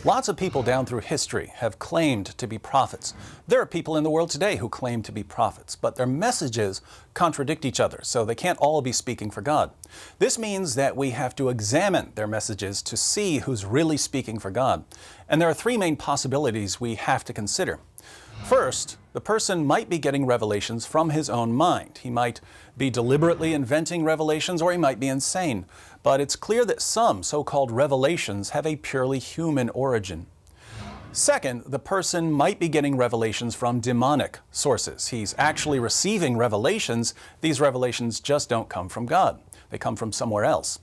Lots of people down through history have claimed to be prophets. There are people in the world today who claim to be prophets, but their messages contradict each other, so they can't all be speaking for God. This means that we have to examine their messages to see who's really speaking for God. And there are three main possibilities we have to consider. First, the person might be getting revelations from his own mind. He might be deliberately inventing revelations, or he might be insane. But it's clear that some so-called revelations have a purely human origin. Second, the person might be getting revelations from demonic sources. He's actually receiving revelations. These revelations just don't come from God. They come from somewhere else.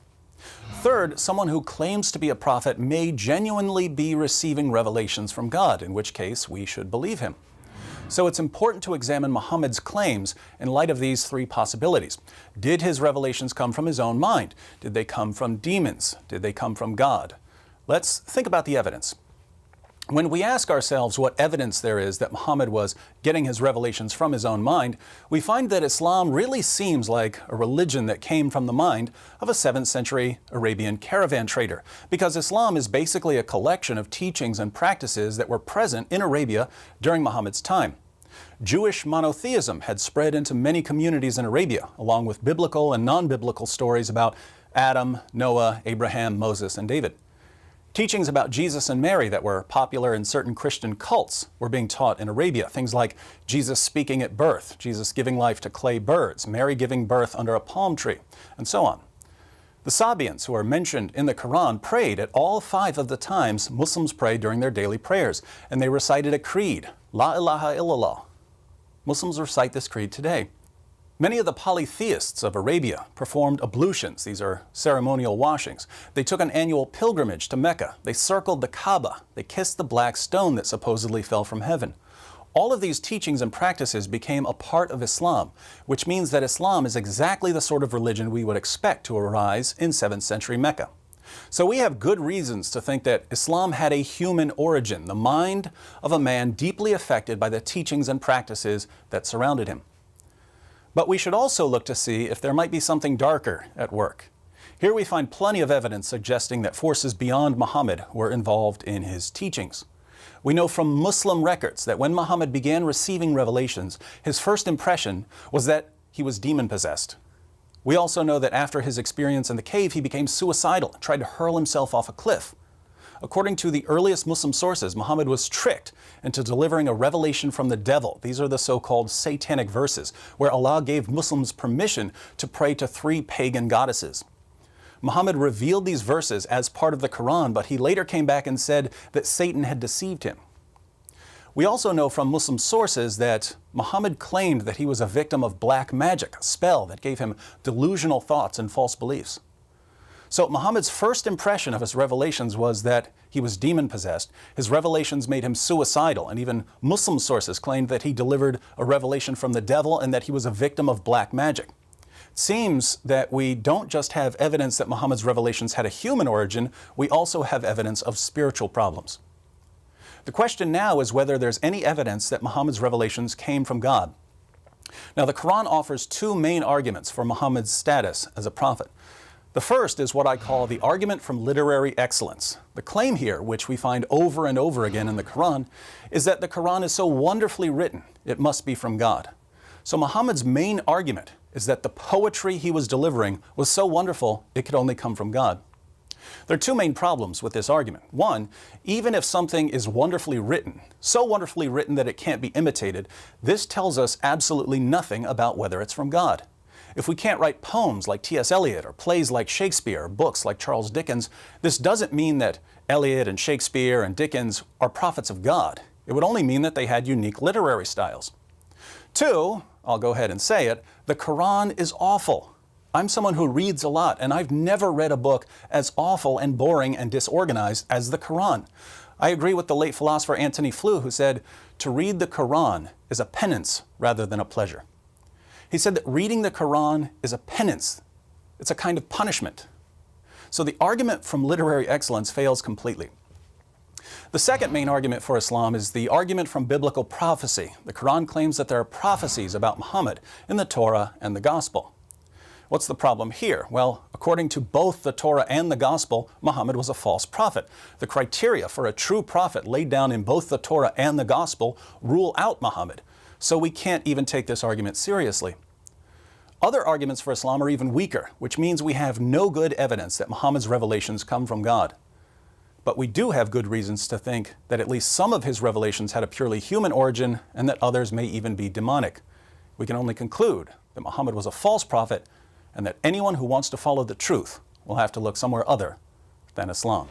Third, someone who claims to be a prophet may genuinely be receiving revelations from God, in which case we should believe him. So it's important to examine Muhammad's claims in light of these three possibilities. Did his revelations come from his own mind? Did they come from demons? Did they come from God? Let's think about the evidence. When we ask ourselves what evidence there is that Muhammad was getting his revelations from his own mind, we find that Islam really seems like a religion that came from the mind of a 7th century Arabian caravan trader, because Islam is basically a collection of teachings and practices that were present in Arabia during Muhammad's time. Jewish monotheism had spread into many communities in Arabia, along with biblical and non-biblical stories about Adam, Noah, Abraham, Moses, and David. Teachings about Jesus and Mary that were popular in certain Christian cults were being taught in Arabia. Things like Jesus speaking at birth, Jesus giving life to clay birds, Mary giving birth under a palm tree, and so on. The Sabians, who are mentioned in the Quran, prayed at all 5 of the times Muslims pray during their daily prayers, and they recited a creed, La ilaha illallah. Muslims recite this creed today. Many of the polytheists of Arabia performed ablutions. These are ceremonial washings. They took an annual pilgrimage to Mecca. They circled the Kaaba. They kissed the black stone that supposedly fell from heaven. All of these teachings and practices became a part of Islam, which means that Islam is exactly the sort of religion we would expect to arise in 7th century Mecca. So we have good reasons to think that Islam had a human origin, the mind of a man deeply affected by the teachings and practices that surrounded him. But we should also look to see if there might be something darker at work. Here we find plenty of evidence suggesting that forces beyond Muhammad were involved in his teachings. We know from Muslim records that when Muhammad began receiving revelations, his first impression was that he was demon-possessed. We also know that after his experience in the cave, he became suicidal and tried to hurl himself off a cliff. According to the earliest Muslim sources, Muhammad was tricked into delivering a revelation from the devil. These are the so-called satanic verses, where Allah gave Muslims permission to pray to 3 pagan goddesses. Muhammad revealed these verses as part of the Quran, but he later came back and said that Satan had deceived him. We also know from Muslim sources that Muhammad claimed that he was a victim of black magic, a spell that gave him delusional thoughts and false beliefs. So Muhammad's first impression of his revelations was that he was demon-possessed. His revelations made him suicidal, and even Muslim sources claimed that he delivered a revelation from the devil and that he was a victim of black magic. It seems that we don't just have evidence that Muhammad's revelations had a human origin, we also have evidence of spiritual problems. The question now is whether there's any evidence that Muhammad's revelations came from God. Now, the Quran offers 2 main arguments for Muhammad's status as a prophet. The first is what I call the argument from literary excellence. The claim here, which we find over and over again in the Quran, is that the Quran is so wonderfully written, it must be from God. So Muhammad's main argument is that the poetry he was delivering was so wonderful, it could only come from God. There are 2 main problems with this argument. One, even if something is wonderfully written, so wonderfully written that it can't be imitated, this tells us absolutely nothing about whether it's from God. If we can't write poems like T.S. Eliot or plays like Shakespeare or books like Charles Dickens, this doesn't mean that Eliot and Shakespeare and Dickens are prophets of God. It would only mean that they had unique literary styles. 2, I'll go ahead and say it, the Quran is awful. I'm someone who reads a lot, and I've never read a book as awful and boring and disorganized as the Quran. I agree with the late philosopher Antony Flew, who said, "To read the Quran is a penance rather than a pleasure." He said that reading the Quran is a penance. It's a kind of punishment. So the argument from literary excellence fails completely. The second main argument for Islam is the argument from biblical prophecy. The Quran claims that there are prophecies about Muhammad in the Torah and the Gospel. What's the problem here? Well, according to both the Torah and the Gospel, Muhammad was a false prophet. The criteria for a true prophet laid down in both the Torah and the Gospel rule out Muhammad. So we can't even take this argument seriously. Other arguments for Islam are even weaker, which means we have no good evidence that Muhammad's revelations come from God. But we do have good reasons to think that at least some of his revelations had a purely human origin and that others may even be demonic. We can only conclude that Muhammad was a false prophet and that anyone who wants to follow the truth will have to look somewhere other than Islam.